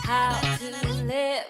how to live.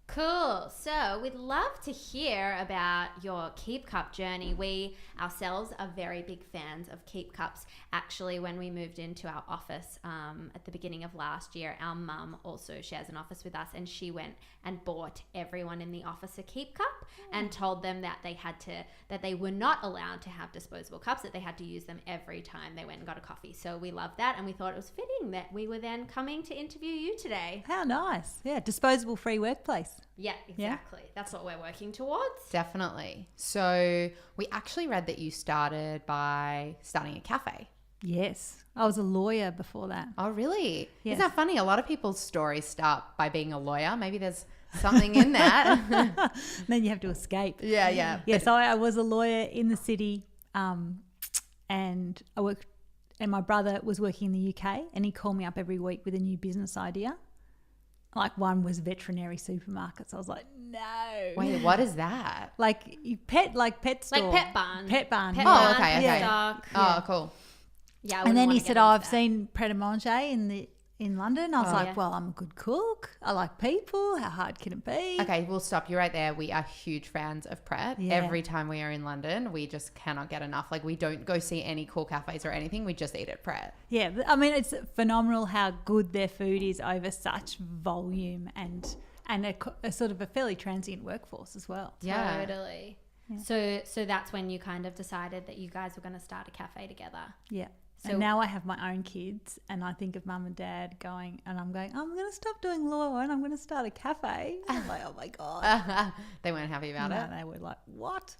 Cool. So we'd love to hear about your Keep Cup journey. We ourselves are very big fans of Keep Cups. Actually, when we moved into our office at the beginning of last year, our mum also shares an office with us, and she went and bought everyone in the office a Keep Cup and told them that they were not allowed to have disposable cups, that they had to use them every time they went and got a coffee. So we loved that, and we thought it was fitting that we were then coming to interview you today. How nice. Yeah, disposable free workplace. Yeah, exactly. Yeah. That's what we're working towards. Definitely. So we actually read that you started by starting a cafe. Yes. I was a lawyer before that. Oh, really? Yes. Isn't that funny? A lot of people's stories start by being a lawyer. Maybe there's something in that. Then you have to escape. Yeah. Yeah, so I was a lawyer in the city and I worked, and my brother was working in the UK, and he called me up every week with a new business idea. Like one was veterinary supermarkets. I was like, no. Wait, what is that? Like pet store. Like pet barn. Pet barn. Oh, barn, okay. pet stock. Oh, cool. Yeah. And then he said, I've seen Pret a Manger in London. I was like, yeah. well, I'm a good cook. I like people. How hard can it be? Okay, we'll stop you right there. We are huge fans of Pret. Yeah. Every time we are in London, we just cannot get enough. Like, we don't go see any cool cafes or anything. We just eat at Pret. Yeah, I mean, it's phenomenal how good their food is over such volume and a sort of a fairly transient workforce as well. Yeah. Totally. Yeah. So that's when you kind of decided that you guys were going to start a cafe together. Yeah. So, and now I have my own kids, and I think of mum and dad I'm going, I'm going to stop doing law and I'm going to start a cafe. I'm like, oh my God. They weren't happy about it. No, they were like, what?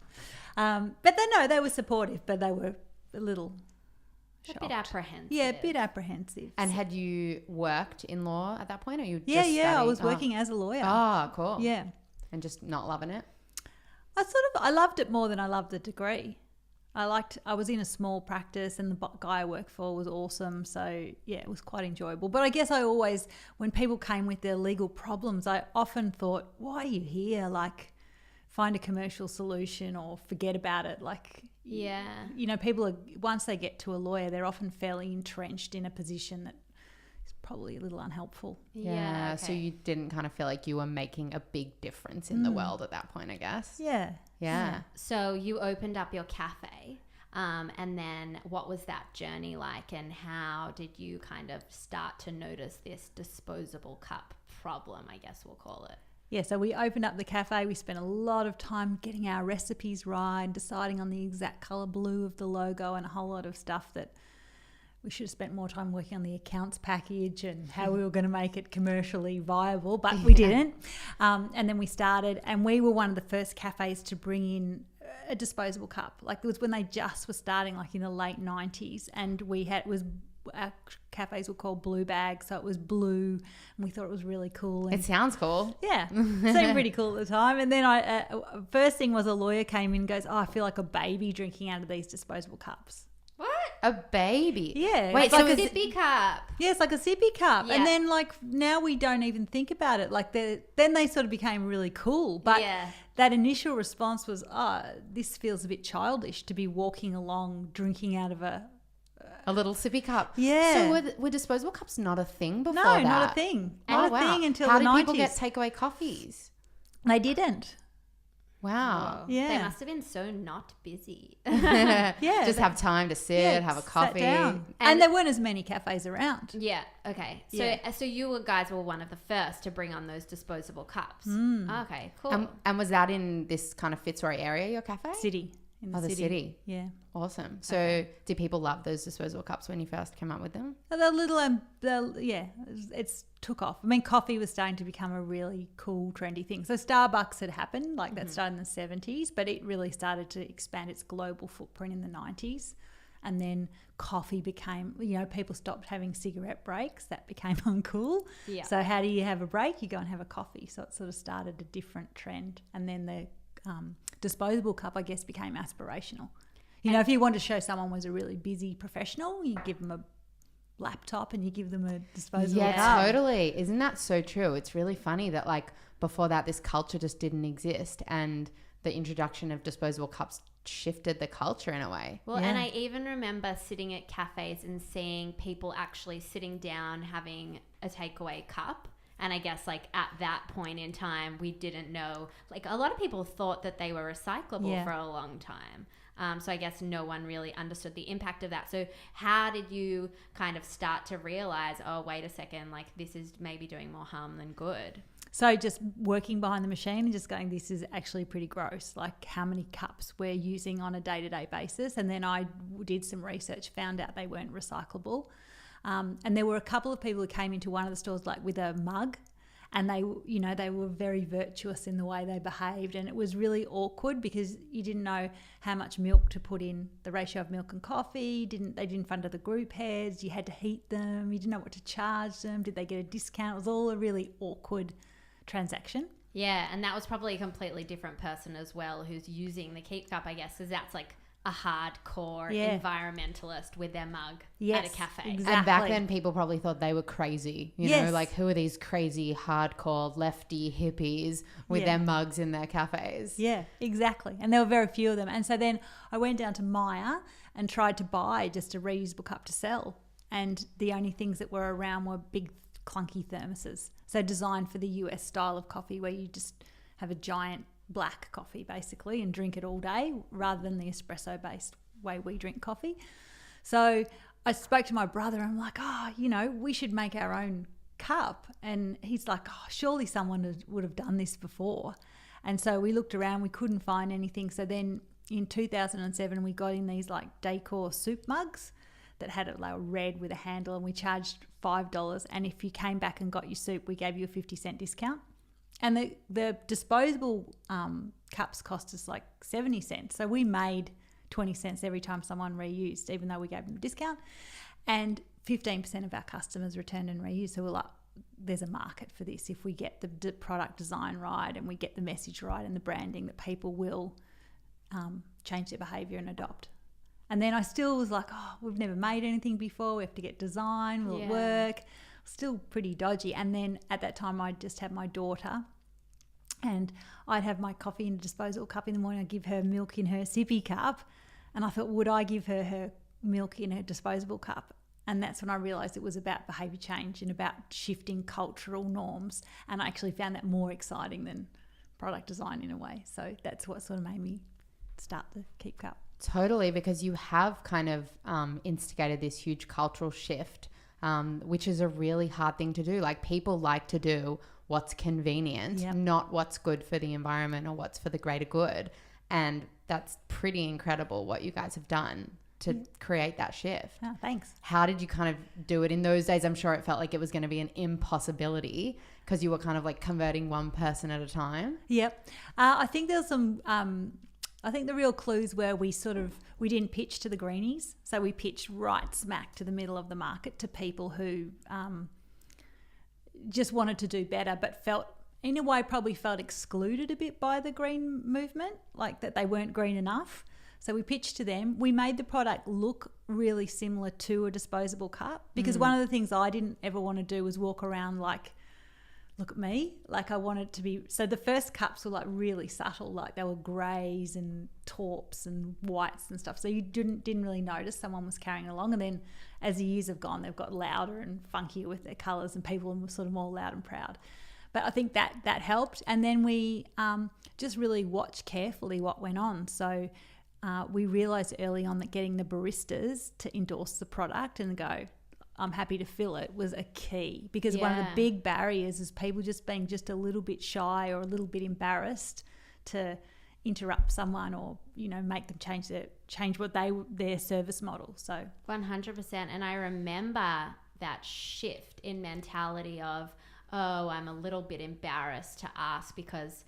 But they were supportive, but they were a little shocked. A bit apprehensive. Yeah, a bit apprehensive. And had you worked in law at that point, or you just I studied? was working as a lawyer. Oh, cool. Yeah. And just not loving it? I loved it more than I loved the degree. I was in a small practice, and the guy I worked for was awesome. So yeah, it was quite enjoyable. But I guess when people came with their legal problems, I often thought, why are you here? Like, find a commercial solution or forget about it. Like, yeah, people once they get to a lawyer, they're often fairly entrenched in a position that is probably a little unhelpful. Yeah. Okay. So you didn't kind of feel like you were making a big difference in the world at that point, I guess. Yeah. Yeah. So you opened up your cafe, and then what was that journey like, and how did you kind of start to notice this disposable cup problem, I guess we'll call it? Yeah, so we opened up the cafe. We spent a lot of time getting our recipes right, deciding on the exact colour blue of the logo, and a whole lot of stuff that we should have spent more time working on the accounts package and how we were going to make it commercially viable, but we didn't. And then we started, and we were one of the first cafes to bring in a disposable cup. Like, it was when they just were starting, like in the late 90s, and our cafes were called Blue Bag, so it was blue, and we thought it was really cool. And It sounds cool. yeah, seemed pretty cool at the time. And then first thing was a lawyer came in and goes, I feel like a baby drinking out of these disposable cups. What? A baby. Yeah. Wait, it's so like is a Sippy cup. Yeah, it's like a sippy cup. Yeah. And then now we don't even think about it. Like then they sort of became really cool. But that initial response was, this feels a bit childish to be walking along drinking out of a little sippy cup. Yeah. So were disposable cups not a thing before No, that? not a thing. Oh, Not a thing until How the did 90s. people get takeaway coffees? They didn't. Wow. Yeah. They must have been so not busy. Yeah. Just have time to sit, have a sat coffee. down. And there weren't as many cafes around. Yeah. Okay. So you guys were one of the first to bring on those disposable cups. Okay. Cool. And was that in this kind of Fitzroy area, your cafe? City. In the the city. Yeah. Awesome. So did people love those disposable cups when you first came up with them? They're little, it's took off. I mean, coffee was starting to become a really cool, trendy thing. So Starbucks had happened, like that started in the 70s, but it really started to expand its global footprint in the 90s. And then coffee became, people stopped having cigarette breaks. That became uncool. Yeah. So how do you have a break? You go and have a coffee. So it sort of started a different trend. And then the disposable cup, I guess, became aspirational. If you want to show someone was a really busy professional, you give them a laptop and you give them a disposable cup. Yeah, totally. Isn't that so true? It's really funny that before that, this culture just didn't exist, and the introduction of disposable cups shifted the culture in a way. Well, and I even remember sitting at cafes and seeing people actually sitting down having a takeaway cup And I guess like at that point in time, we didn't know, like a lot of people thought that they were recyclable for a long time. So I guess no one really understood the impact of that. So how did you kind of start to realize, oh, wait a second, like this is maybe doing more harm than good? So just working behind the machine and just going, this is actually pretty gross, like how many cups we're using on a day-to-day basis. And then I did some research, found out they weren't recyclable. And there were a couple of people who came into one of the stores like with a mug, and they were very virtuous in the way they behaved, and it was really awkward because you didn't know how much milk to put in, the ratio of milk and coffee. They didn't fund the group heads. You had to heat them. You didn't know what to charge them. Did they get a discount? It was all a really awkward transaction. Yeah, and that was probably a completely different person as well who's using the Keep Cup, I guess, because that's like a hardcore environmentalist with their mug at a cafe. Exactly. And back then people probably thought they were crazy, you know, like who are these crazy hardcore lefty hippies with their mugs in their cafes? Yeah, exactly. And there were very few of them. And so then I went down to Maya and tried to buy just a reusable cup to sell. And the only things that were around were big clunky thermoses. So designed for the US style of coffee where you just have a giant black coffee basically and drink it all day rather than the espresso based way we drink coffee. So I spoke to my brother and I'm like, we should make our own cup. And he's like, surely someone would have done this before. And so we looked around, we couldn't find anything. So then in 2007 we got in these like decor soup mugs that had it like red with a handle, and we charged $5, and if you came back and got your soup we gave you a 50-cent discount. And the disposable cups cost us like 70 cents. So we made 20 cents every time someone reused, even though we gave them a discount. And 15% of our customers returned and reused. So we're like, there's a market for this. If we get the product design right and we get the message right and the branding, that people will change their behaviour and adopt. And then I still was like, we've never made anything before. We have to get design. Will it work? Still pretty dodgy. And then at that time I just had my daughter, and I'd have my coffee in a disposable cup in the morning. I'd give her milk in her sippy cup, and I thought, would I give her milk in her disposable cup? And that's when I realised it was about behaviour change and about shifting cultural norms, and I actually found that more exciting than product design in a way. So that's what sort of made me start the Keep Cup. Totally, because you have kind of instigated this huge cultural shift, which is a really hard thing to do. Like people like to do what's convenient, not what's good for the environment or what's for the greater good. And that's pretty incredible what you guys have done to create that shift. Oh, thanks. How did you kind of do it in those days? I'm sure it felt like it was going to be an impossibility because you were kind of like converting one person at a time. Yep. I think there's some... I think the real clues were we didn't pitch to the greenies. So we pitched right smack to the middle of the market to people who just wanted to do better, but probably felt excluded a bit by the green movement, like that they weren't green enough. So we pitched to them. We made the product look really similar to a disposable cup, because one of the things I didn't ever want to do was walk around like, look at me. Like I wanted to be, so the first cups were like really subtle, like they were greys and taupes and whites and stuff. So you didn't really notice someone was carrying along. And then as the years have gone, they've got louder and funkier with their colours, and people were sort of more loud and proud. But I think that helped. And then we just really watched carefully what went on. So we realised early on that getting the baristas to endorse the product and go, I'm happy to fill it, was a key, because one of the big barriers is people just being just a little bit shy or a little bit embarrassed to interrupt someone or make them change their service model. So 100%. And I remember that shift in mentality of, I'm a little bit embarrassed to ask because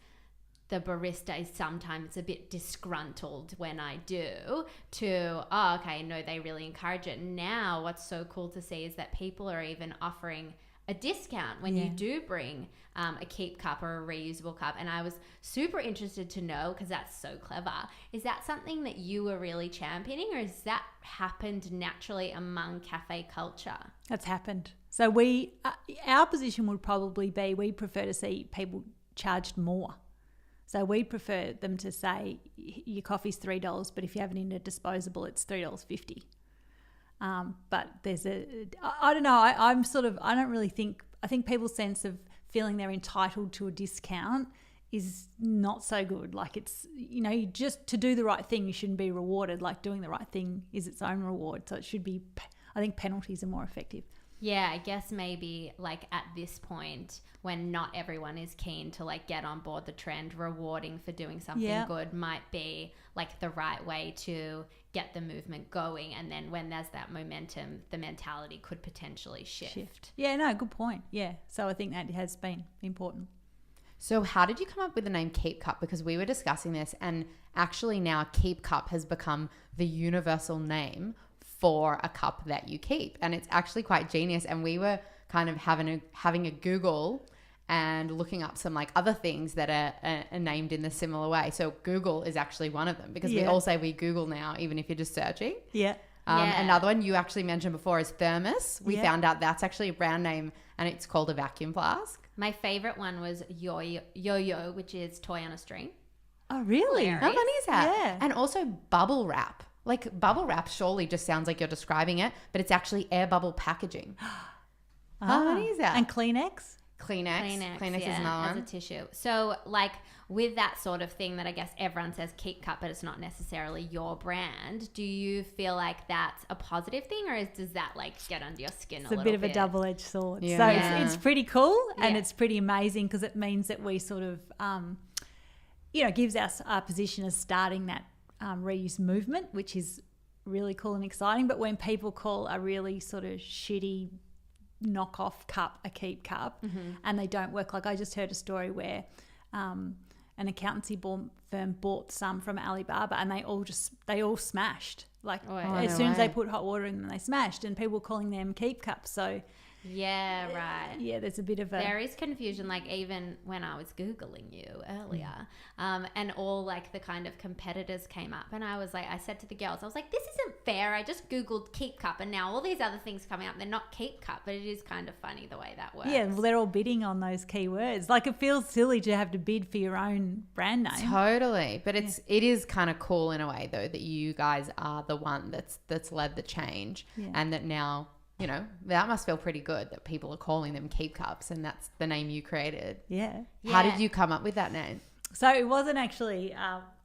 the barista is sometimes a bit disgruntled when I do, to, okay, no, they really encourage it. Now what's so cool to see is that people are even offering a discount when you do bring a Keep Cup or a reusable cup. And I was super interested to know, because that's so clever, is that something that you were really championing, or has that happened naturally among cafe culture? That's happened. So our position would probably be, we prefer to see people charged more. So we prefer them to say your coffee's $3, but if you have it in a disposable, it's $3.50. But there's I don't know. I don't really think. I think people's sense of feeling they're entitled to a discount is not so good. Like it's, you just to do the right thing, you shouldn't be rewarded. Like doing the right thing is its own reward. So it should be, I think penalties are more effective. Yeah, I guess maybe like at this point when not everyone is keen to like get on board the trend, rewarding for doing something good might be like the right way to get the movement going. And then when there's that momentum, the mentality could potentially shift. Yeah, no, good point. Yeah. So I think that has been important. So how did you come up with the name Keep Cup? Because we were discussing this, and actually now Keep Cup has become the universal name for a cup that you keep, and it's actually quite genius. And we were kind of having a Google and looking up some like other things that are named in the similar way. So Google is actually one of them, because we all say we Google now, even if you're just searching. Another one you actually mentioned before is thermos. We found out that's actually a brand name, and it's called a vacuum flask. My favorite one was yo-yo, which is toy on a string. Oh, really? Hilarious. How funny is that? Yeah. And also bubble wrap. Like bubble wrap surely just sounds like you're describing it, but it's actually air bubble packaging. How funny is that? And Kleenex? Kleenex is another one. As a tissue. So like with that sort of thing that I guess everyone says Keep Cup, but it's not necessarily your brand, do you feel like that's a positive thing, or does that like get under your skin a little bit? It's a bit of a double-edged sword. Yeah. So it's pretty cool, and it's pretty amazing, because it means that we sort of, gives us our position as starting that reuse movement, which is really cool and exciting. But when people call a really sort of shitty knockoff cup a Keep Cup, and they don't work, like I just heard a story where an accountancy firm bought some from Alibaba, and they all smashed. Like as soon as they put hot water in them, they smashed, and people were calling them Keep Cups. So yeah, right. Yeah, there's a bit of there is confusion. Like even when I was Googling you earlier, and all like the kind of competitors came up, and I said to the girls, I was like, this isn't fair. I just Googled Keep Cup, and now all these other things coming up. They're not Keep Cup, but it is kind of funny the way that works. Yeah, well, they're all bidding on those keywords. Like it feels silly to have to bid for your own brand name. Totally, but it is kind of cool in a way though that you guys are the one that's led the change, and that now. That must feel pretty good that people are calling them Keep Cups, and that's the name you created. Yeah. How did you come up with that name? So it wasn't actually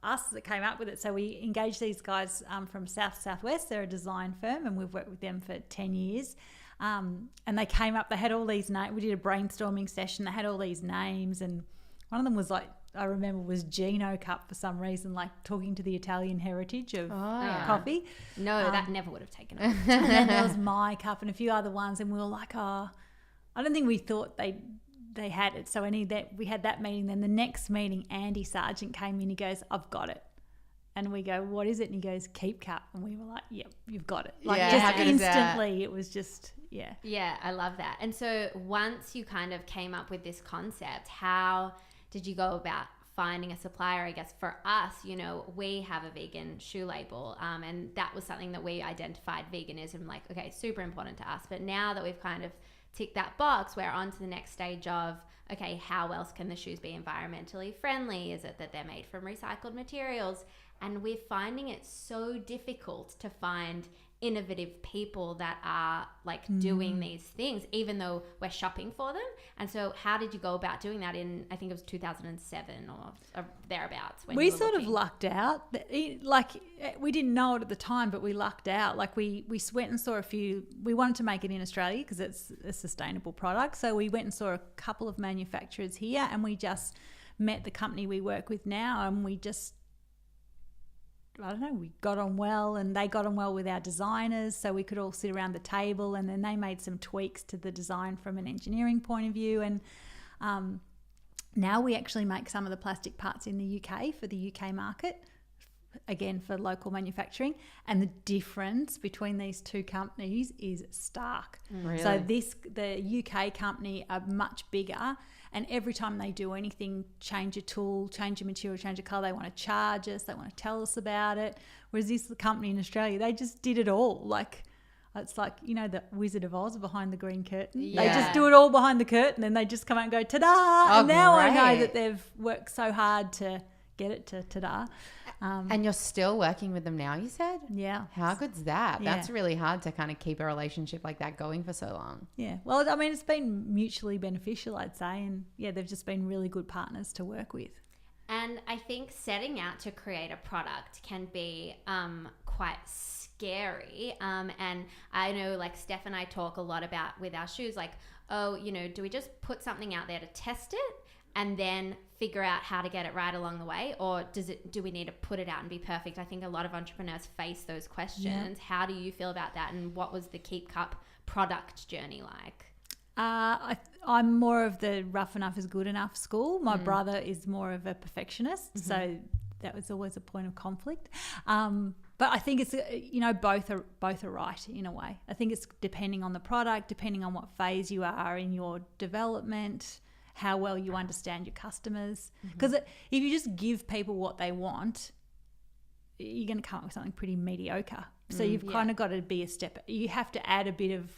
us that came up with it. So we engaged these guys from Southwest. They're a design firm, and we've worked with them for 10 years. And they came up, they had all these names. We did a brainstorming session. They had all these names, and one of them was I remember was Gino Cup for some reason, like talking to the Italian heritage of coffee. No, that never would have taken off. And then there was My Cup and a few other ones, and we were like, I don't think we thought they had it. So we had that meeting. Then the next meeting, Andy Sargent came in. He goes, I've got it. And we go, what is it? And he goes, Keep Cup. And we were like, yep, you've got it. Like just instantly, it was just, yeah. Yeah, I love that. And so once you kind of came up with this concept, how did you go about finding a supplier? I guess for us, we have a vegan shoe label, and that was something that we identified veganism, like, okay, super important to us. But now that we've kind of ticked that box, we're on to the next stage of, okay, how else can the shoes be environmentally friendly? Is it that they're made from recycled materials? And we're finding it so difficult to find innovative people that are like doing these things, even though we're shopping for them. And so how did you go about doing that in, I think it was 2007 or thereabouts? When we sort of lucked out. Like we didn't know it at the time, but we lucked out. Like we went and saw a few, we wanted to make it in Australia because it's a sustainable product. So we went and saw a couple of manufacturers here, and we just met the company we work with now, and we just, I don't know, we got on well, and they got on well with our designers, so we could all sit around the table, and then they made some tweaks to the design from an engineering point of view. And now we actually make some of the plastic parts in the UK for the UK market, again for local manufacturing, and the difference between these two companies is stark. Really? So the UK company are much bigger, and every time they do anything, change a tool, change a material, change a colour, they want to charge us, they want to tell us about it. Whereas this company in Australia, they just did it all. Like, it's like, the Wizard of Oz behind the green curtain. Yeah. They just do it all behind the curtain, and they just come out and go, ta-da! And now I know that they've worked so hard to get it to ta-da. And you're still working with them now, you said? Yeah. How good's that? Yeah. That's really hard to kind of keep a relationship like that going for so long. Yeah. Well, I mean, it's been mutually beneficial, I'd say. And yeah, they've just been really good partners to work with. And I think setting out to create a product can be quite scary. And I know like Steph and I talk a lot about with our shoes, like, oh, you know, do we just put something out there to test it and then figure out how to get it right along the way? Or do we need to put it out and be perfect? I think a lot of entrepreneurs face those questions. Yeah. How do you feel about that? And what was the Keep Cup product journey like? I'm more of the rough enough is good enough school. My brother is more of a perfectionist, so that was always a point of conflict. But I think it's, you know, both are right in a way. I think it's depending on the product, depending on what phase you are in your development, how well you understand your customers. Because if you just give people what they want, you're going to come up with something pretty mediocre. So you've kind of got to be a step. You have to add a bit of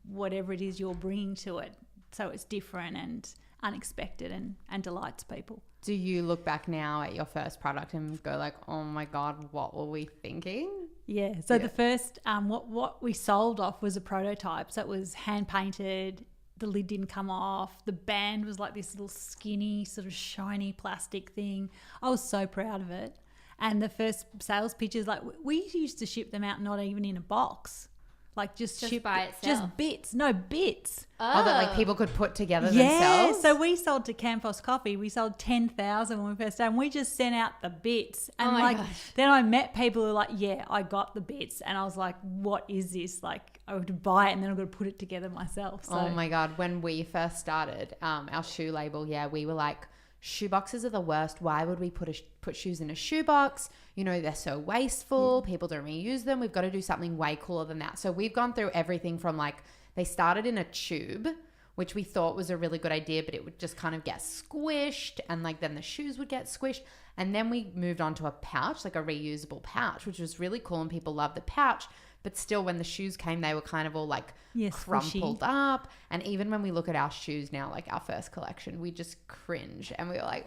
whatever it is you're bringing to it, so it's different and unexpected and delights people. Do you look back now at your first product and go like, oh my God, what were we thinking? Yeah. So the first, what we sold off was a prototype. So it was hand painted. The lid didn't come off. The band was like this little skinny, sort of shiny plastic thing. I was so proud of it. And the first sales pitches, like we used to ship them out not even in a box. Like just ship by itself. Just bits. No, bits. Oh, that like people could put together yeah, themselves? So we sold to Campos Coffee. We sold 10,000 when we first started. And we just sent out the bits. And then I met people who were like, yeah, I got the bits. And I was like, what is this? Like I would buy it and then I've got to put it together myself. So. Oh my God. When we first started our shoe label, we were like, shoe boxes are the worst. Why would we put shoes in a shoe box? You know, they're so wasteful. People don't reuse them. We've got to do something way cooler than that. So we've gone through everything from like, they started in a tube, which we thought was a really good idea, but it would just kind of get squished and like then the shoes would get squished. And then we moved on to a pouch, like a reusable pouch, which was really cool and people loved the pouch. But still, when the shoes came, they were kind of all like crumpled up. And even when we look at our shoes now, like our first collection, we just cringe. And we were like,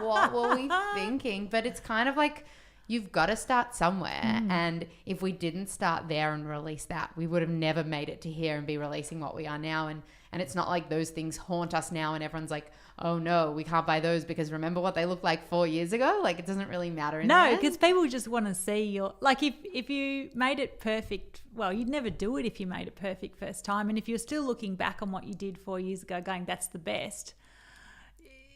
what were we thinking? But it's kind of like you've got to start somewhere. And if we didn't start there and release that, we would have never made it to here and be releasing what we are now. And it's not like those things haunt us now and everyone's like, oh no, we can't buy those because remember what they looked like 4 years ago? Like it doesn't really matter. No, because people just want to see your, like if you made it perfect, well, you'd never do it if you made it perfect first time. And if you're still looking back on what you did 4 years ago going, that's the best.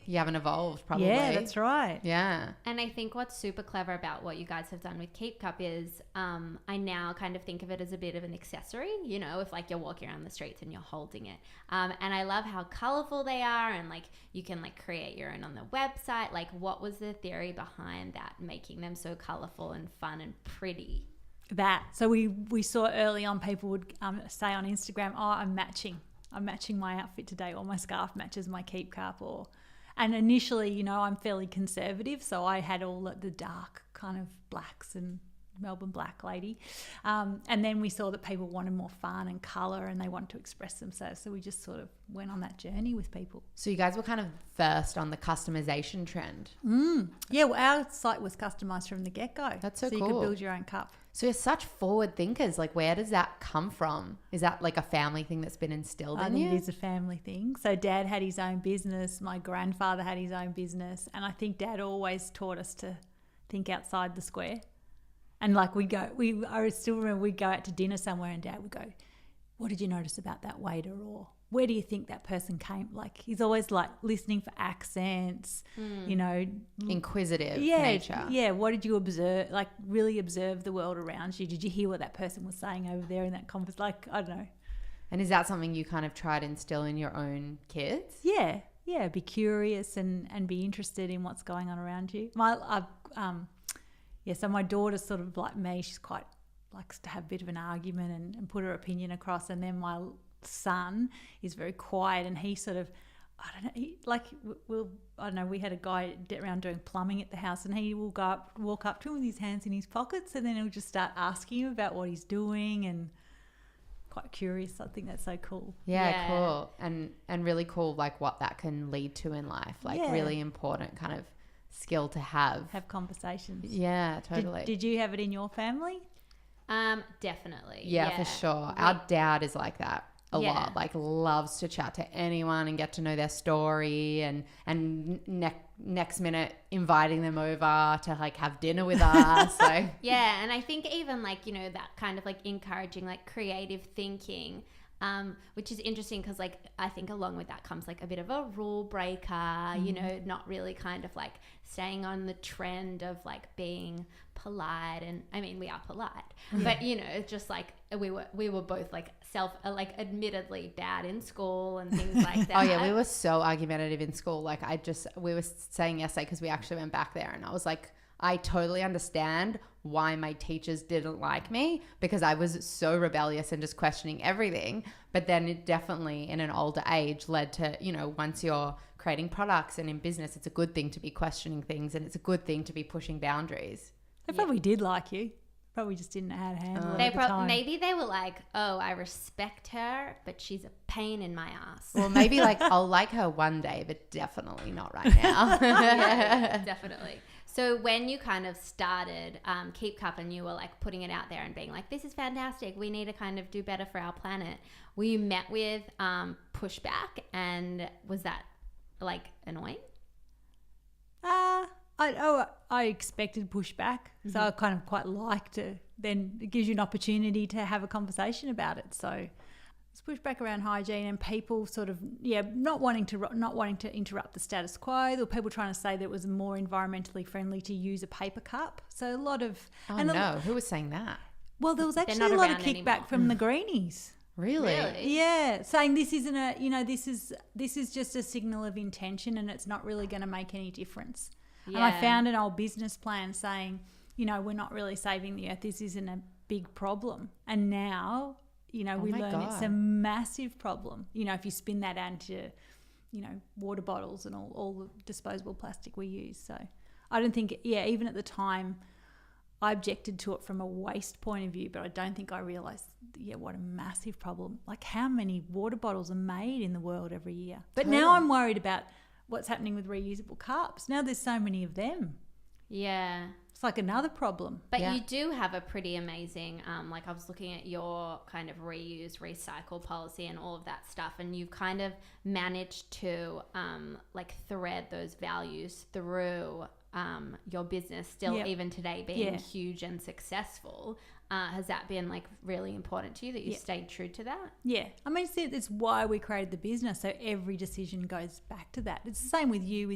You haven't evolved probably. Yeah, that's right. Yeah. And I think what's super clever about what you guys have done with Keep Cup is I now kind of think of it as a bit of an accessory, you know, if like you're walking around the streets and you're holding it. And I love how colorful they are and like you can like create your own on the website. Like what was the theory behind that, making them so colorful and fun and pretty? So we saw early on people would say on Instagram, oh, I'm matching my outfit today, or my scarf matches my Keep Cup, and initially, you know, I'm fairly conservative, so I had all the dark kind of blacks and Melbourne black lady. And then we saw that people wanted more fun and colour and they wanted to express themselves. So we just sort of went on that journey with people. So you guys were kind of first on the customization trend. Yeah, well, our site was customised from the get-go. That's so cool. So you could build your own cup. So you're such forward thinkers. Like, where does that come from? Is that like a family thing that's been instilled in you? I think it is a family thing. So Dad had his own business. My grandfather had his own business. And I think Dad always taught us to think outside the square. And like I still remember we'd go out to dinner somewhere and Dad would go, what did you notice about that waiter? Or where do you think that person came? Like he's always like listening for accents, you know. Inquisitive nature. Yeah, what did you observe? Like really observe the world around you. Did you hear what that person was saying over there in that conversation? Like, I don't know. And is that something you kind of try to instill in your own kids? Yeah, be curious and be interested in what's going on around you. So my daughter's sort of like me. She's quite likes to have a bit of an argument and put her opinion across. And then my son is very quiet and he sort of, I don't know, we had a guy around doing plumbing at the house and he will walk up to him with his hands in his pockets and then he'll just start asking him about what he's doing and quite curious. I think that's so cool. Yeah. Cool. And really cool like what that can lead to in life. Like really important kind of skill to have. Have conversations. Yeah, totally. Did you have it in your family? Definitely. Yeah, for sure. Our dad is like that a lot. Like loves to chat to anyone and get to know their story, and next minute inviting them over to like have dinner with us. So yeah, and I think even like, you know, that kind of like encouraging like creative thinking, which is interesting because like I think along with that comes like a bit of a rule breaker, you know, not really kind of like staying on the trend of like being polite. And I mean, we are polite, but you know, it's just like we were both like admittedly bad in school and things like that. Oh yeah, we were so argumentative in school. Like we were saying yesterday, because we actually went back there, and I was like, I totally understand why my teachers didn't like me, because I was so rebellious and just questioning everything. But then it definitely in an older age led to, you know, once you're creating products and in business, it's a good thing to be questioning things, and it's a good thing to be pushing boundaries. They probably did like you. Probably just didn't know how to handle it at the time. Maybe they were like, oh, I respect her, but she's a pain in my ass. Well, maybe like I'll like her one day, but definitely not right now. Yeah, definitely. So when you kind of started Keep Cup and you were like putting it out there and being like, this is fantastic, we need to kind of do better for our planet, were you met with pushback, and was that like annoying? I expected pushback, so I kind of quite liked it. Then it gives you an opportunity to have a conversation about it. So it's pushback around hygiene and people sort of not wanting to interrupt the status quo. There were people trying to say that it was more environmentally friendly to use a paper cup. So a lot of who was saying that? Well, there was actually a lot of kickback from the greenies. Really? Yeah, saying this isn't this is just a signal of intention and it's not really going to make any difference. Yeah. And I found an old business plan saying, you know, we're not really saving the earth. This isn't a big problem. And now, you know, we learn it's a massive problem. You know, if you spin that into, you know, water bottles and all the disposable plastic we use. So I don't think, even at the time, I objected to it from a waste point of view, but I don't think I realised, what a massive problem. Like how many water bottles are made in the world every year. But now I'm worried about what's happening with reusable cups. Now there's so many of them. Yeah. It's like another problem. But you do have a pretty amazing, like I was looking at your kind of reuse, recycle policy and all of that stuff, and you've kind of managed to like thread those values through your business still even today being huge and successful. Has that been like really important to you that you stayed true to that? Yeah. I mean, see, it's why we created the business. So every decision goes back to that. It's the same with you,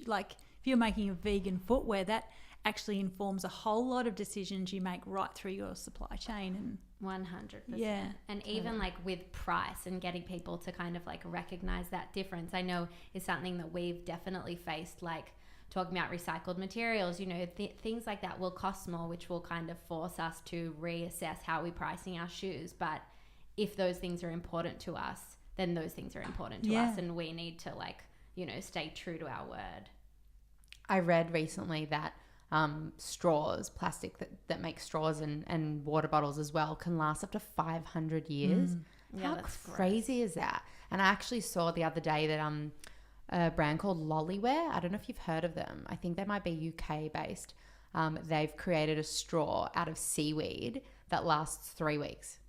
like if you're making a vegan footwear, that actually informs a whole lot of decisions you make right through your supply chain. And 100%. Yeah. And even like with price and getting people to kind of like recognize that difference, I know is something that we've definitely faced, like talking about recycled materials, you know, things like that will cost more, which will kind of force us to reassess how we're pricing our shoes. But if those things are important to us, then those things are important to us, and we need to like, you know, stay true to our word. I read recently that straws, plastic that makes straws and water bottles as well, can last up to 500 years. How crazy is that? And I actually saw the other day that a brand called Lollyware, I don't know if you've heard of them. I think they might be UK based. They've created a straw out of seaweed that lasts 3 weeks.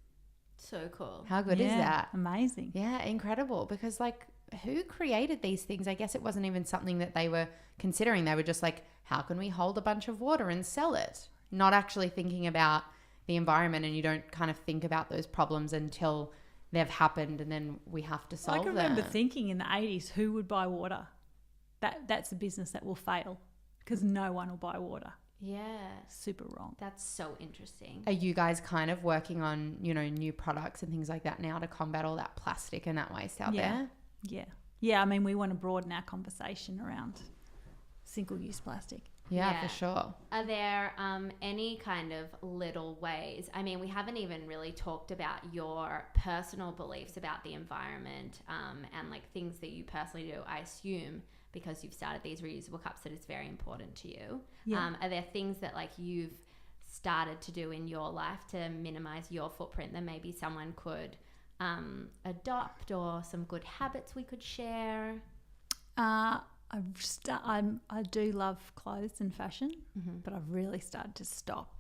So cool. How good is that? Amazing. Yeah, incredible. Because like, who created these things? I guess it wasn't even something that they were considering. They were just like, how can we hold a bunch of water and sell it? Not actually thinking about the environment, and you don't kind of think about those problems until they've happened and then we have to solve them. I can remember thinking in the 80s, who would buy water? That's a business that will fail because no one will buy water. Yeah. Super wrong. That's so interesting. Are you guys kind of working on, you know, new products and things like that now to combat all that plastic and that waste out there? Yeah. Yeah, I mean, we want to broaden our conversation around single-use plastic. Yeah, for sure. Are there any kind of little ways? I mean, we haven't even really talked about your personal beliefs about the environment and like things that you personally do. I assume because you've started these reusable cups that it's very important to you. Yeah. Are there things that like you've started to do in your life to minimize your footprint that maybe someone could adopt, or some good habits we could share? I do love clothes and fashion, but I've really started to stop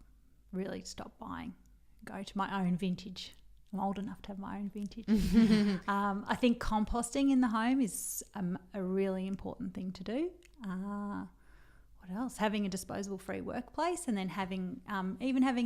buying, go to my own vintage. I'm old enough to have my own vintage. I think composting in the home is a really important thing to do. What else? Having a disposable free workplace, and then having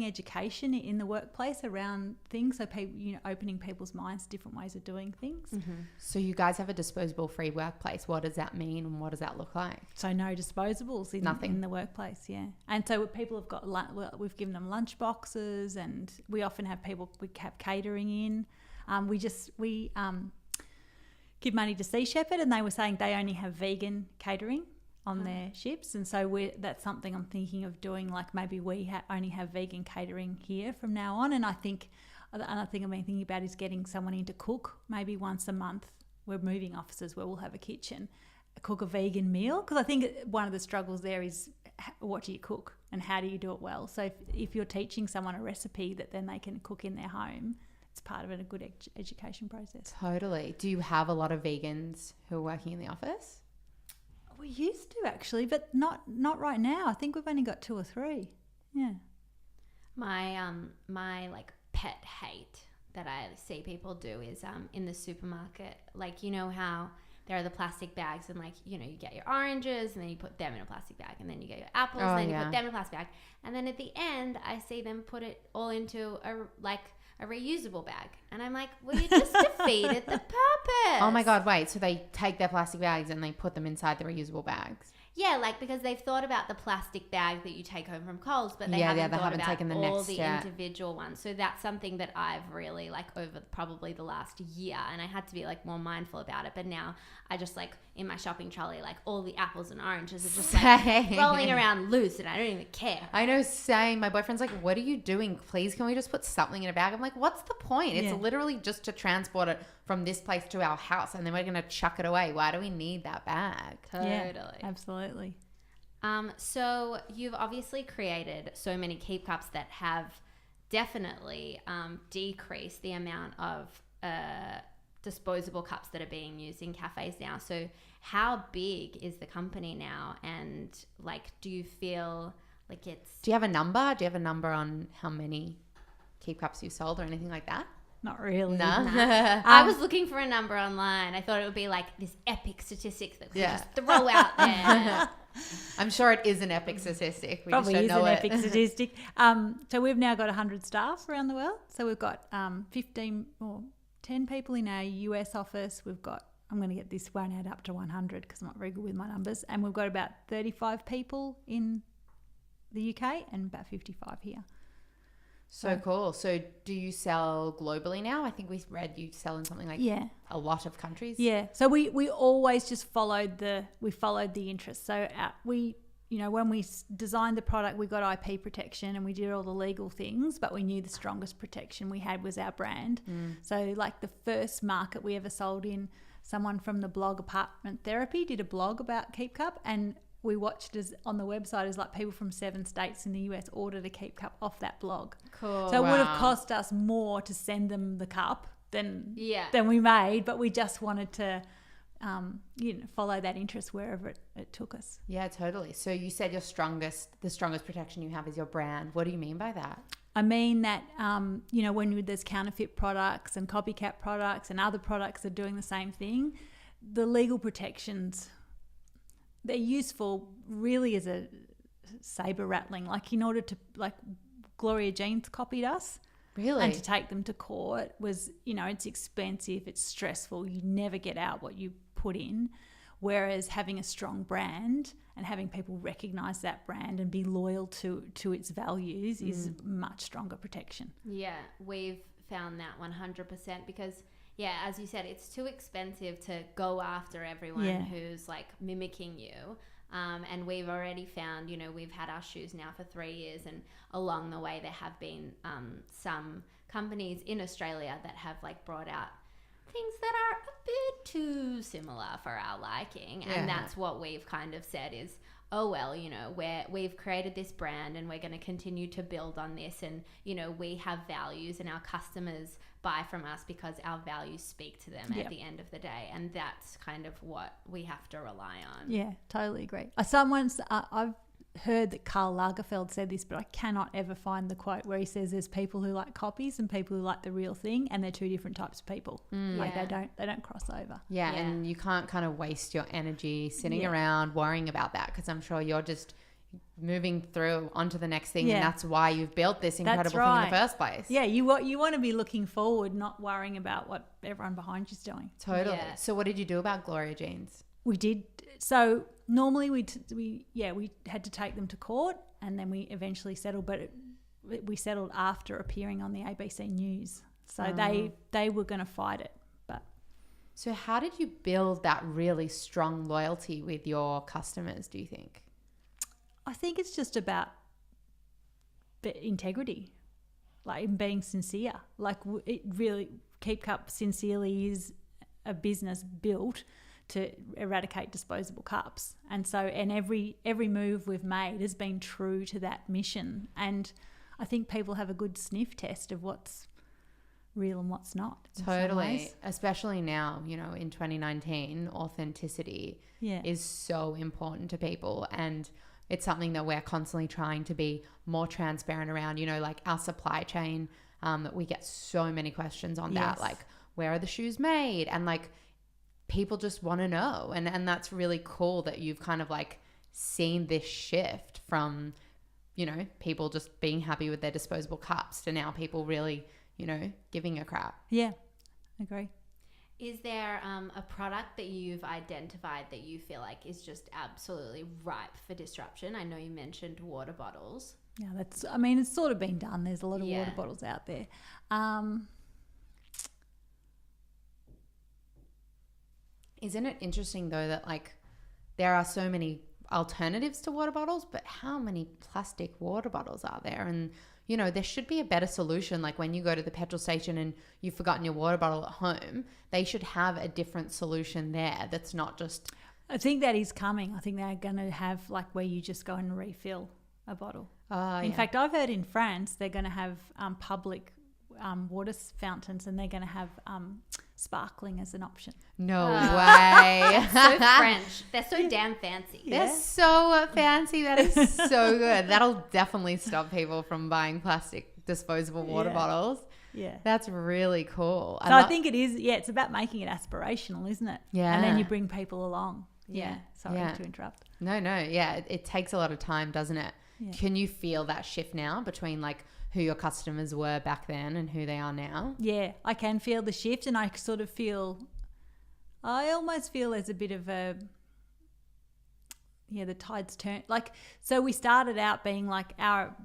education in the workplace around things, so people, opening people's minds to different ways of doing things. So you guys have a disposable free workplace. What does that mean, and what does that look like? So no disposables in the workplace, yeah. And so people have got we've given them lunch boxes, and we often have we have catering in. We give money to Sea Shepherd, and they were saying they only have vegan catering on their ships, and so that's something I'm thinking of doing. Like maybe we only have vegan catering here from now on. And I think another thing I've been thinking about is getting someone in to cook maybe once a month. We're moving offices where we'll have a kitchen, cook a vegan meal, because I think one of the struggles there is what do you cook and how do you do it well. So if you're teaching someone a recipe that then they can cook in their home, it's part of a good education process. Totally. Do you have a lot of vegans who are working in the office? We used to actually, but not right now. I think we've only got 2 or 3. Yeah. My like pet hate that I see people do is in the supermarket, like how there are the plastic bags, and you get your oranges and then you put them in a plastic bag, and then you get your apples and then you put them in a plastic bag, and then at the end I see them put it all into a reusable bag, and I'm like, well, you just defeated the purpose. Oh my God, wait, so they take their plastic bags and they put them inside the reusable bags? Yeah, because they've thought about the plastic bag that you take home from Coles, but they haven't thought about taken all the individual ones. So that's something that I've really over probably the last year, and I had to be more mindful about it. But now I just in my shopping trolley, all the apples and oranges are just rolling around loose, and I don't even care. I know, same. My boyfriend's like, what are you doing? Please, can we just put something in a bag? I'm like, what's the point? It's literally just to transport it from this place to our house, and then we're going to chuck it away. Why do we need that bag? Totally. Yeah, absolutely. So you've obviously created so many keep cups that have definitely decreased the amount of disposable cups that are being used in cafes now. So how big is the company now? And do you feel like it's... Do you have a number? Do you have a number on how many keep cups you sold or anything like that? Not really. No. I was looking for a number online. I thought it would be this epic statistic that we just throw out there. I'm sure it is an epic statistic. We Probably just don't know is an epic statistic. So we've now got 100 staff around the world. So we've got 15 or 10 people in our US office. We've got, I'm going to get this one add up to 100 because I'm not very good with my numbers. And we've got about 35 people in the UK and about 55 here. So cool. So do you sell globally now? I think we read you sell in something a lot of countries. Yeah. So we always just followed the interest. So when we designed the product, we got IP protection and we did all the legal things, but we knew the strongest protection we had was our brand. So the first market we ever sold in, someone from the blog Apartment Therapy did a blog about Keep Cup, and we watched as on the website as people from 7 states in the US ordered a Keep Cup off that blog. Cool. So it would have cost us more to send them the cup than we made, but we just wanted to follow that interest wherever it took us. Yeah, totally. So you said the strongest protection you have is your brand. What do you mean by that? I mean that, when there's counterfeit products and copycat products and other products that are doing the same thing, the legal protections, they're useful really as a saber rattling. In order to, Gloria Jean's copied us. Really? And to take them to court was, it's expensive, it's stressful, you never get out what you put in. Whereas having a strong brand and having people recognise that brand and be loyal to its values is much stronger protection. Yeah, we've found that 100% because... Yeah, as you said, it's too expensive to go after everyone who's mimicking you. And we've already found, we've had our shoes now for 3 years, and along the way there have been some companies in Australia that have brought out things that are a bit too similar for our liking. And that's what we've kind of said is, oh, well, you know, we've created this brand and we're going to continue to build on this. And, you know, we have values and our customers buy from us because our values speak to them at the end of the day. And that's kind of what we have to rely on. Yeah, totally agree. I've heard that Karl Lagerfeld said this, but I cannot ever find the quote where he says there's people who like copies and people who like the real thing, and they're two different types of people. Like they don't cross over. Yeah, and you can't kind of waste your energy sitting around worrying about that, because I'm sure you're just moving through onto the next thing, and that's why you've built this incredible thing in the first place. Yeah, you want to be looking forward, not worrying about what everyone behind you's doing. Totally. Yeah. So what did you do about Gloria jeans? We did. So normally we had to take them to court, and then we eventually settled, but we settled after appearing on the ABC News. So they were going to fight it. But so how did you build that really strong loyalty with your customers, do you think? I think it's just about integrity, like being sincere. Like it really, Keep Cup sincerely is a business built to eradicate disposable cups, and every move we've made has been true to that mission. And I think people have a good sniff test of what's real and what's not. Totally, especially now, you know, in 2019, authenticity is so important to people, and it's something that we're constantly trying to be more transparent around. You know, like our supply chain, we get so many questions on that, like where are the shoes made, and like people just want to know, and that's really cool that you've kind of like seen this shift from, you know, people just being happy with their disposable cups to now people really, you know, giving a crap. Yeah, agree. Is there a product that you've identified that you feel like is just absolutely ripe for disruption? I know you mentioned water bottles. Yeah, it's sort of been done. There's a lot of water bottles out there. Isn't it interesting though that like there are so many alternatives to water bottles, but how many plastic water bottles are there? And you know, there should be a better solution. Like when you go to the petrol station and you've forgotten your water bottle at home, they should have a different solution there that's not just... I think that is coming. I think they're going to have like where you just go and refill a bottle. In fact, I've heard in France they're going to have public water fountains, and they're going to have sparkling as an option. No way. So French. They're so damn fancy. They're so fancy. That is so good. That'll definitely stop people from buying plastic disposable water bottles. Yeah. That's really cool. So I think it is, it's about making it aspirational, isn't it? Yeah. And then you bring people along. Yeah. Sorry to interrupt. No. Yeah. It takes a lot of time, doesn't it? Yeah. Can you feel that shift now between like who your customers were back then and who they are now? Yeah, I can feel the shift, and I sort of I almost feel there's a bit of the tide's turned. Like, so we started out being like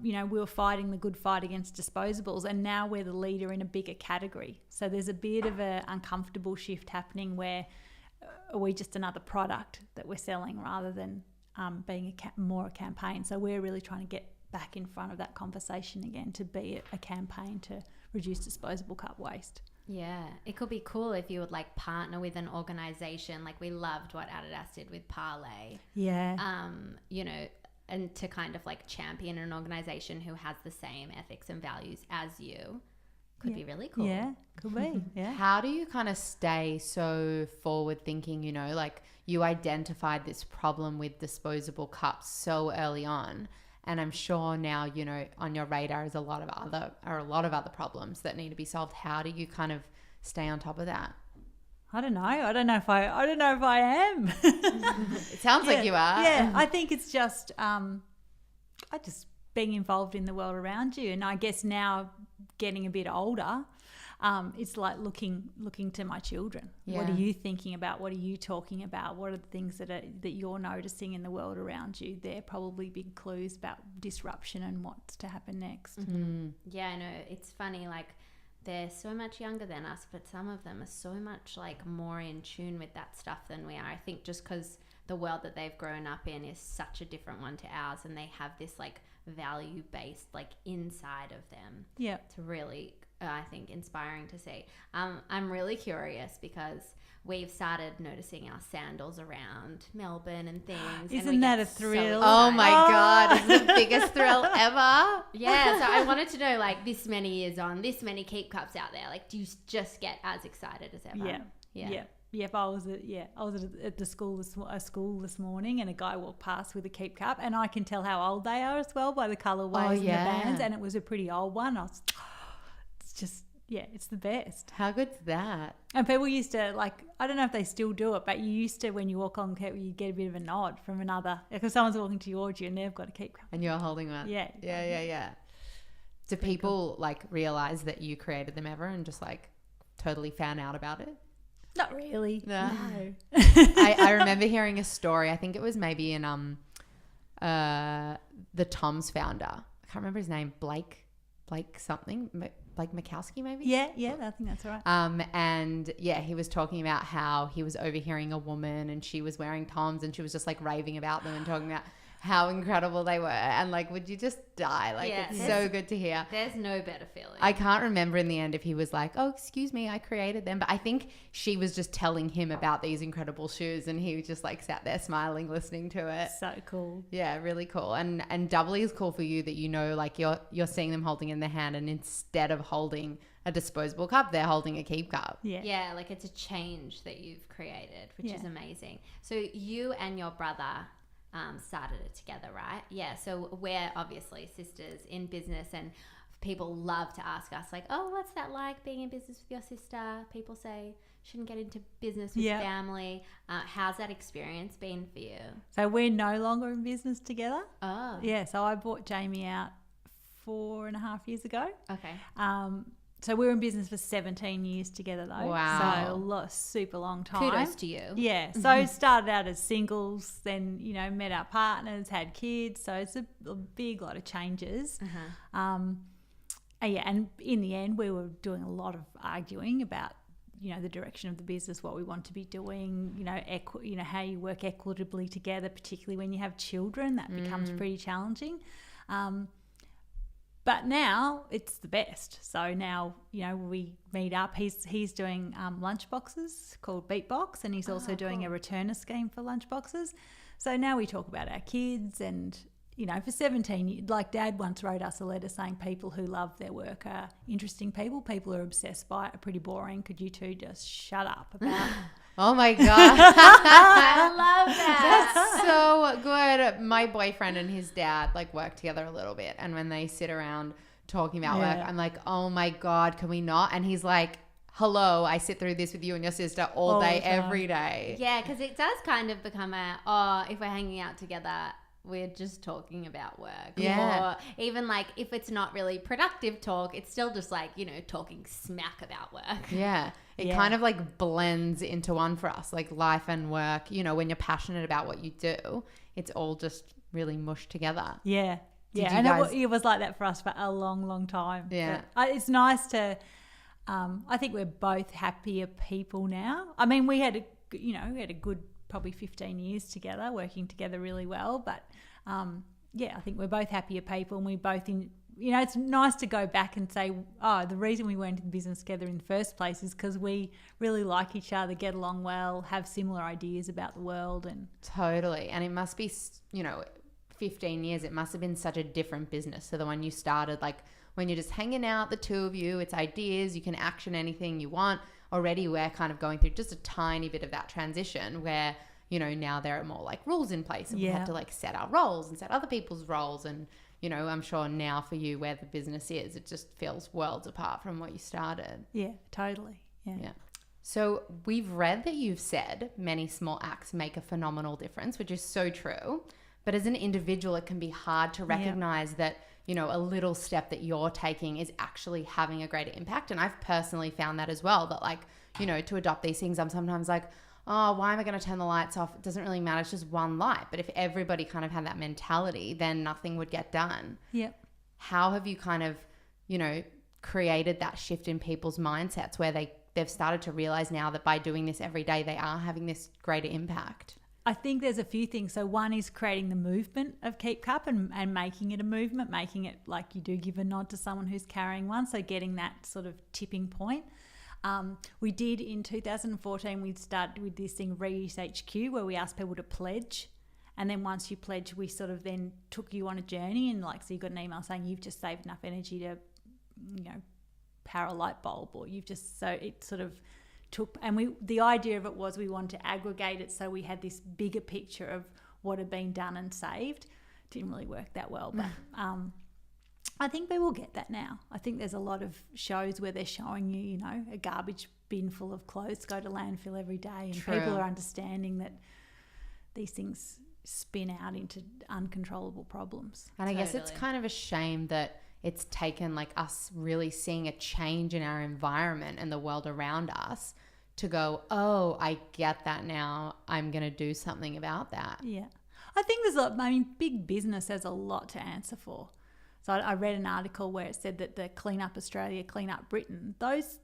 we were fighting the good fight against disposables, and now we're the leader in a bigger category. So there's a bit of an uncomfortable shift happening where are we just another product that we're selling rather than being more a campaign. So we're really trying to get back in front of that conversation again, to be a campaign to reduce disposable cup waste. Yeah, it could be cool if you would like partner with an organization. Like we loved what Adidas did with Parlay. Yeah. You know, and to kind of like champion an organization who has the same ethics and values as you could be really cool. Yeah, could be. Yeah. How do you kind of stay so forward thinking, you know, like you identified this problem with disposable cups so early on, and I'm sure now, you know, on your radar is a lot of other problems that need to be solved. How do you kind of stay on top of that? I don't know. I don't know if I am. It sounds like you are. Yeah, I think it's just just being involved in the world around you, and I guess now getting a bit older, it's like looking to my children. Yeah. What are you thinking about? What are you talking about? What are the things that you're noticing in the world around you? They're probably big clues about disruption and what's to happen next. Mm-hmm. Yeah, I know. It's funny, like they're so much younger than us, but some of them are so much like more in tune with that stuff than we are. I think just because the world that they've grown up in is such a different one to ours, and they have this like value-based like inside of them to really I think, inspiring to see. I'm really curious because we've started noticing our sandals around Melbourne and things. Isn't that a thrill? Oh my God, it's the biggest thrill ever. Yeah, so I wanted to know, like, this many years on, this many keep cups out there, like, do you just get as excited as ever? Yeah. Yep, I was at the school this morning, and a guy walked past with a keep cup, and I can tell how old they are as well by the colourways and the bands, and it was a pretty old one. It's just, it's the best. How good's that? And people used to, like, I don't know if they still do it, but you used to, when you walk on, you get a bit of a nod from another, because someone's walking towards you and they've got a keep cup. And you're holding one. Yeah. Do people like realise that you created them ever and just like totally found out about it? Not really. No. I remember hearing a story. I think it was maybe in the Tom's founder. I can't remember his name. Blake something. Blake Mikowski maybe? Yeah, I think that's right. And he was talking about how he was overhearing a woman and she was wearing Toms and she was just like raving about them and talking about how incredible they were, and like, would you just die? Like, it's so good to hear. There's no better feeling. I can't remember in the end if he was like, oh, excuse me, I created them, but I think she was just telling him about these incredible shoes and he just like sat there smiling, listening to it. So cool. Yeah, really cool. And doubly is cool for you that, you know, like you're seeing them holding in their hand, and instead of holding a disposable cup, they're holding a keep cup. Yeah, like it's a change that you've created, which is amazing. So you and your brother started it together, right? Yeah, so we're obviously sisters in business, and people love to ask us like, oh, what's that like being in business with your sister? People say shouldn't get into business with family. How's that experience been for you? So we're no longer in business together. Oh. Yeah, so I bought Jamie out 4.5 years ago. Okay. So we were in business for 17 years together though. Wow. So super long time. Kudos to you. Yeah. So started out as singles, then, you know, met our partners, had kids. So it's a big lot of changes. And in the end we were doing a lot of arguing about, you know, the direction of the business, what we want to be doing, you know, how you work equitably together, particularly when you have children. That becomes pretty challenging. But now it's the best. So now, you know, we meet up. He's doing lunch boxes called Beatbox, and he's also doing a returner scheme for lunch boxes. So now we talk about our kids, and, you know, for 17 years, like Dad once wrote us a letter saying people who love their work are interesting people. People who are obsessed by it are pretty boring. Could you two just shut up about it? Oh my God. I love that. That's so good. My boyfriend and his dad like work together a little bit, and when they sit around talking about work, I'm like, oh my God, can we not? And he's like, hello, I sit through this with you and your sister all day, every day. Yeah, because it does kind of become if we're hanging out together, we're just talking about work. Yeah. Or even like if it's not really productive talk, it's still just like, you know, talking smack about work. Yeah. It kind of like blends into one for us, like life and work. You know, when you're passionate about what you do, it's all just really mushed together. Yeah. And it was like that for us for a long, long time. Yeah. But it's nice to, I think we're both happier people now. I mean, we had a good probably 15 years together, working together really well. But I think we're both happier people, and we both it's nice to go back and say, oh, the reason we went into the business together in the first place is because we really like each other, get along well, have similar ideas about the world. And totally. And it must be, 15 years, it must have been such a different business to the one you started. Like when you're just hanging out, the two of you, it's ideas, you can action anything you want. Already we're kind of going through just a tiny bit of that transition where, you know, now there are more like rules in place, and we have to like set our roles and set other people's roles. And, you know, I'm sure now for you where the business is, it just feels worlds apart from what you started. Yeah, totally. Yeah. So we've read that you've said many small acts make a phenomenal difference, which is so true. But as an individual, it can be hard to recognize that, you know, a little step that you're taking is actually having a greater impact. And I've personally found that as well, that like, you know, to adopt these things, I'm sometimes like, oh, why am I going to turn the lights off? It doesn't really matter. It's just one light. But if everybody kind of had that mentality, then nothing would get done. Yep. How have you kind of, you know, created that shift in people's mindsets where they've started to realize now that by doing this every day, they are having this greater impact? I think there's a few things. So one is creating the movement of Keep Cup and making it a movement, making it like you do give a nod to someone who's carrying one. So getting that sort of tipping point. We did in 2014, we started with this thing, Reuse HQ, where we asked people to pledge. And then once you pledge, we sort of then took you on a journey, and like, so you got an email saying you've just saved enough energy to, you know, power a light bulb, or you've just, so it sort of took, and the idea of it was we wanted to aggregate it so we had this bigger picture of what had been done and saved. Didn't really work that well, but I think people get that now. I think there's a lot of shows where they're showing you, you know, a garbage bin full of clothes go to landfill every day, and True. people are understanding that these things spin out into uncontrollable problems. And I guess it's kind of a shame that it's taken like us really seeing a change in our environment and the world around us to go, oh, I get that now. I'm going to do something about that. Yeah. I think big business has a lot to answer for. So I read an article where it said that the Clean Up Australia, Clean Up Britain, those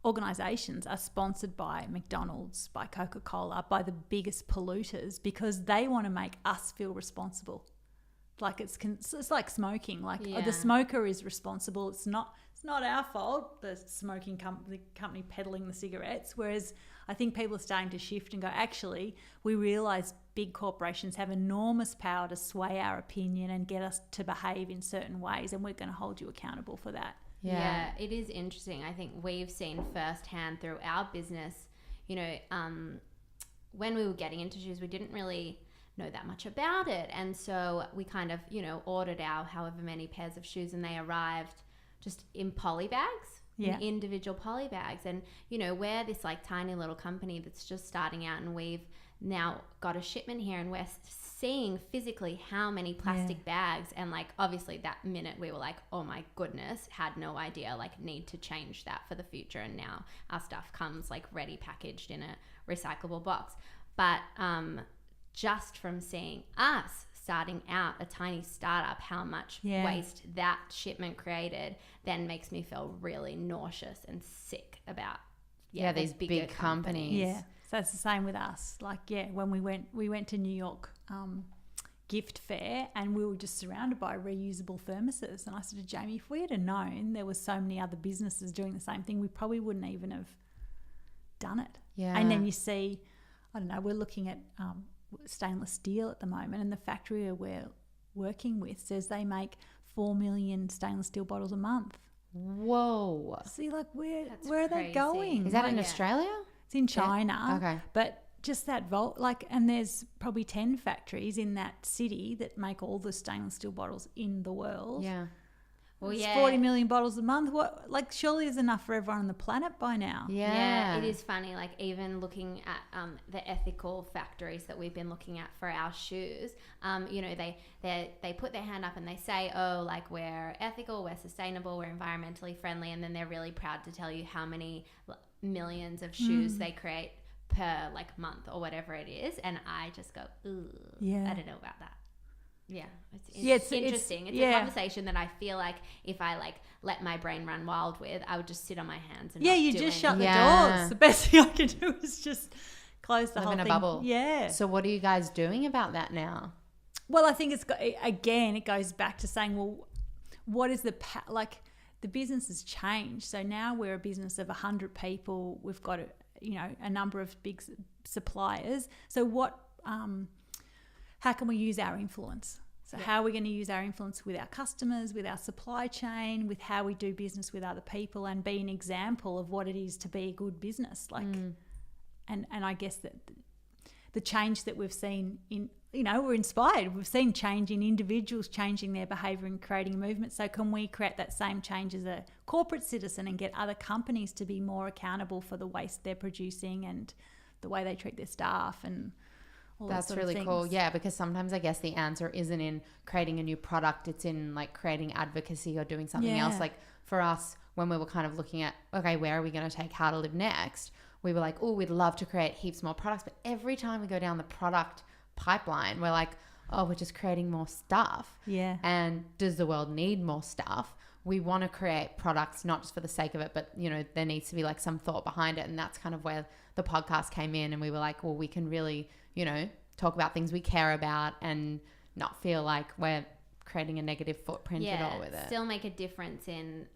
organisations are sponsored by McDonald's, by Coca-Cola, by the biggest polluters, because they want to make us feel responsible. Like it's like smoking. Like the smoker is responsible. It's not our fault, the smoking company peddling the cigarettes. Whereas I think people are starting to shift and go, actually, we realise big corporations have enormous power to sway our opinion and get us to behave in certain ways, and we're going to hold you accountable for that. Yeah, it is interesting. I think we've seen firsthand through our business, you know, when we were getting into shoes, we didn't really know that much about it. And so we kind of, you know, ordered our however many pairs of shoes, and they arrived just in poly bags, in individual poly bags. And, you know, we're this like tiny little company that's just starting out, and we've now got a shipment here, and we're seeing physically how many plastic bags, and like obviously that minute we were like, oh my goodness, had no idea, like need to change that for the future. And now our stuff comes like ready packaged in a recyclable box. But just from seeing us starting out a tiny startup, how much waste that shipment created then makes me feel really nauseous and sick about these big companies. Yeah, so it's the same with us. Like, when we went to New York gift fair, and we were just surrounded by reusable thermoses, and I said to Jamie, if we had known there was so many other businesses doing the same thing, we probably wouldn't even have done it. And then you see, I don't know, we're looking at stainless steel at the moment, and the factory we're working with says they make 4 million stainless steel bottles a month. Whoa. See, like, where are they going? Is that in Australia? It's in China. Okay. But just that and there's probably 10 factories in that city that make all the stainless steel bottles in the world. Yeah. Well, it's 40 million bottles a month. What, like, surely there's enough for everyone on the planet by now. Yeah, it is funny. Like, even looking at the ethical factories that we've been looking at for our shoes, you know, they put their hand up and they say, oh, like, we're ethical, we're sustainable, we're environmentally friendly, and then they're really proud to tell you how many millions of shoes they create per like month or whatever it is, and I just go, ooh, I don't know about that. Yeah, it's interesting. It's a conversation that I feel like if I like let my brain run wild with, I would just sit on my hands and you just shut the doors. The best thing I can do is just close the whole thing. Live in a bubble. Yeah. So what are you guys doing about that now? Well, I think it goes back to saying, well, what is the business has changed. So now we're a business of 100 people. We've got a number of big suppliers. So what? How can we use our influence? So how are we going to use our influence with our customers, with our supply chain, with how we do business with other people, and be an example of what it is to be a good business? Like, and I guess that the change that we've seen we're inspired. We've seen change in individuals changing their behaviour and creating a movement. So can we create that same change as a corporate citizen and get other companies to be more accountable for the waste they're producing and the way they treat their staff and all That's that sort really of cool. Yeah, because sometimes I guess the answer isn't in creating a new product. It's in like creating advocacy or doing something else. Like for us, when we were kind of looking at, okay, where are we going to take How to Live next? We were like, oh, we'd love to create heaps more products. But every time we go down the product pipeline, we're like, oh, we're just creating more stuff. Yeah. And does the world need more stuff? we want to create products not just for the sake of it, but, you know, there needs to be like some thought behind it. And that's kind of where the podcast came in, and we were like, well, we can really, you know, talk about things we care about and not feel like we're creating a negative footprint at all with it. Still make a difference in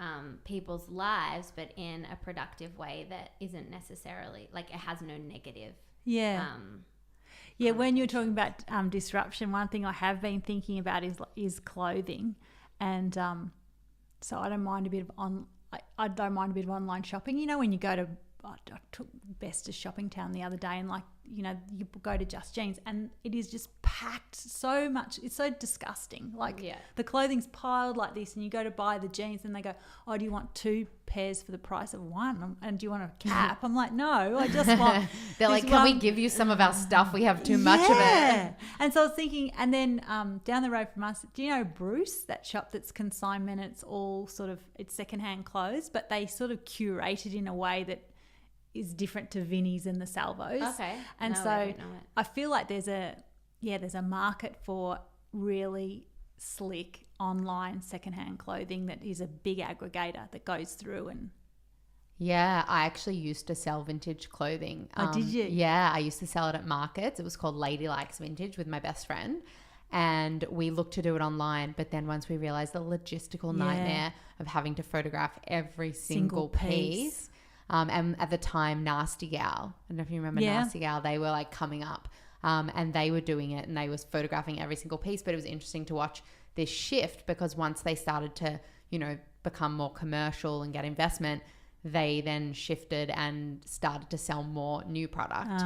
people's lives, but in a productive way that isn't necessarily, like, it has no negative. When you're talking about disruption, one thing I have been thinking about is clothing, and so I don't mind a bit of I don't mind a bit of online shopping. You know, when you go to I took Best to Shopping Town the other day, and, like, you know, you go to Just Jeans and it is just packed so much. It's so disgusting. Like, the clothing's piled like this, and you go to buy the jeans and they go, oh, do you want 2 pairs for the price of 1? And do you want a cap? I'm like, no, I just want they're like, can we give you some of our stuff? We have too much of it. And so I was thinking, and then down the road from us, do you know Bruce, that shop that's consignment? It's all sort of, it's secondhand clothes, but they sort of curate it in a way that is different to Vinnie's and the Salvos. Okay. And so I feel like there's a market for really slick online secondhand clothing that is a big aggregator that goes through. And yeah, I actually used to sell vintage clothing. Oh, did you? Yeah, I used to sell it at markets. It was called Lady Likes Vintage with my best friend. And we looked to do it online, but then once we realized the logistical nightmare of having to photograph every single piece. And at the time, Nasty Gal, I don't know if you remember Nasty Gal, they were like coming up, and they were doing it, and they was photographing every single piece. But it was interesting to watch this shift, because once they started to, you know, become more commercial and get investment, they then shifted and started to sell more new product.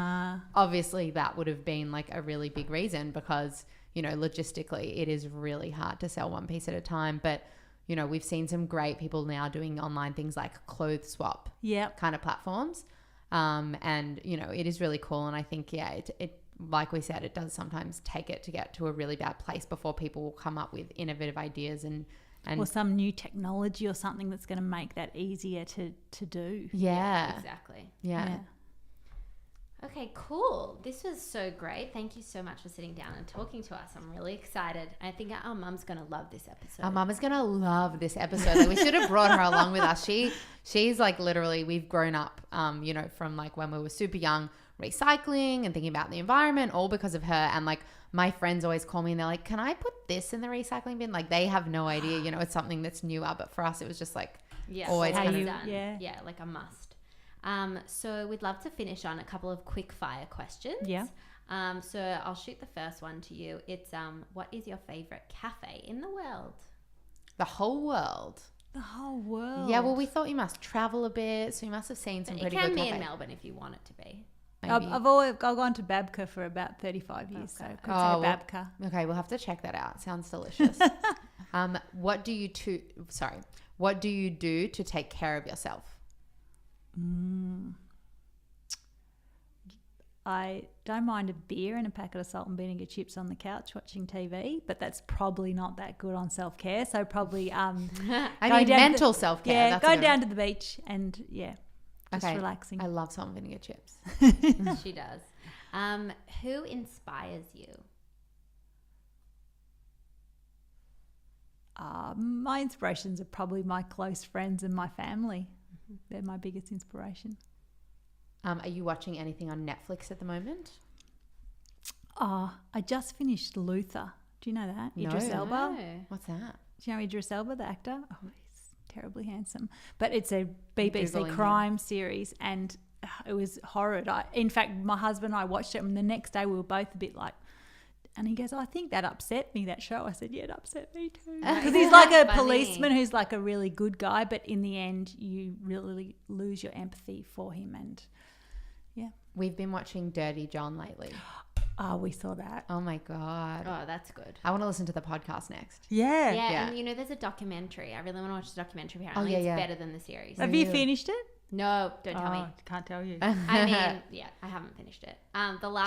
Obviously, that would have been like a really big reason, because, you know, logistically it is really hard to sell one piece at a time. But, you know, we've seen some great people now doing online things like clothes swap kind of platforms. And, you know, it is really cool. And I think, it like we said, it does sometimes take it to get to a really bad place before people will come up with innovative ideas and or some new technology or something that's going to make that easier to do. Yeah, exactly. Yeah. Okay, cool. This was so great. Thank you so much for sitting down and talking to us. I'm really excited. I think our mum's going to love this episode. Our mum is going to love this episode. Like, we should have brought her along with us. She's like, literally, we've grown up, you know, from like when we were super young, recycling and thinking about the environment, all because of her. And like, my friends always call me and they're like, can I put this in the recycling bin? Like, they have no idea, you know, it's something that's newer. But for us, it was just like always kind of done. Yeah, like a must. So we'd love to finish on a couple of quick fire questions. Yeah. So I'll shoot the first one to you. It's what is your favorite cafe in the world? The whole world. The whole world. Yeah, well, we thought you must travel a bit, so you must have seen some pretty good cafes. It can be in Melbourne if you want it to be. I've gone to Babka for about 35 years, so could say Babka. Okay, we'll have to check that out. Sounds delicious. What do you do to take care of yourself? I don't mind a beer and a packet of salt and vinegar chips on the couch watching TV, but that's probably not that good on self-care. So probably mental self-care. Yeah, go down to the beach and just relaxing. I love salt and vinegar chips. She does. Who inspires you? My inspirations are probably my close friends and my family. They're my biggest inspiration. Are you watching anything on Netflix at the moment? I just finished Luther. Do you know that? No. Idris Elba. No. What's that? Do you know Idris Elba, the actor? Oh, he's terribly handsome. But it's a BBC Googling crime series, and it was horrid. In fact, my husband and I watched it, and the next day we were both a bit like, and he goes, I think that upset me, that show. I said, yeah, it upset me too. Because he's like a policeman who's like a really good guy, but in the end, you really lose your empathy for him. And we've been watching Dirty John lately. Oh, we saw that. Oh my God. Oh, that's good. I want to listen to the podcast next. Yeah. And you know, there's a documentary. I really want to watch the documentary. Apparently, it's better than the series. Have you finished it? No, don't tell me. Can't tell you. I mean, I haven't finished it.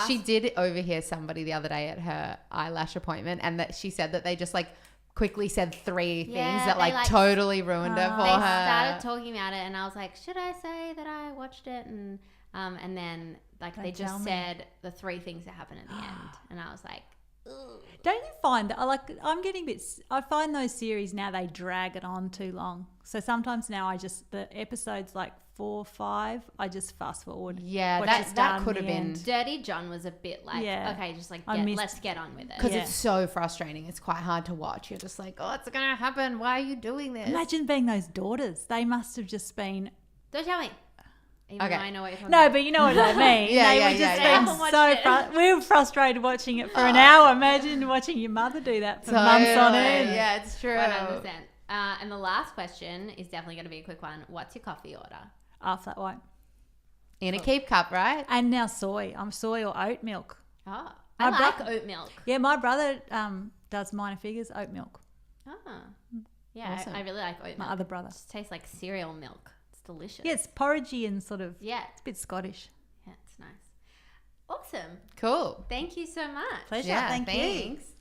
She did overhear somebody the other day at her eyelash appointment, and that she said that they just like quickly said 3 things that like totally ruined it for they her. Started talking about it, and I was like, should I say that I watched it? And then like they just said the 3 things that happened at the end, and I was like, Don't you find that I'm getting a bit? I find those series now they drag it on too long. So sometimes now the episodes like 4 or 5, I just fast forward. Yeah, that could have been. Dirty John was a bit like, okay, just like let's get on with it. Because it's so frustrating. It's quite hard to watch. You're just like, oh, what's going to happen? Why are you doing this? Imagine being those daughters. They must have just been. Don't tell me. Even though I know what you're talking about. No, but you know what I mean. They were just being so we were frustrated watching it for an hour. Imagine watching your mother do that for months on end. Yeah, it's true. 100%. And the last question is definitely going to be a quick one. What's your coffee order? Flat white. In a keep cup, right? And now soy. I'm soy or oat milk. Oh, I like oat milk. Yeah, my brother does minor figures oat milk. Oh, yeah, awesome. I really like oat milk. My other brother. It just tastes like cereal milk. Delicious. Yeah, it's porridgey and sort of it's a bit Scottish. Yeah, it's nice. Awesome. Cool. Thank you so much. Pleasure. Yeah, Thanks. You.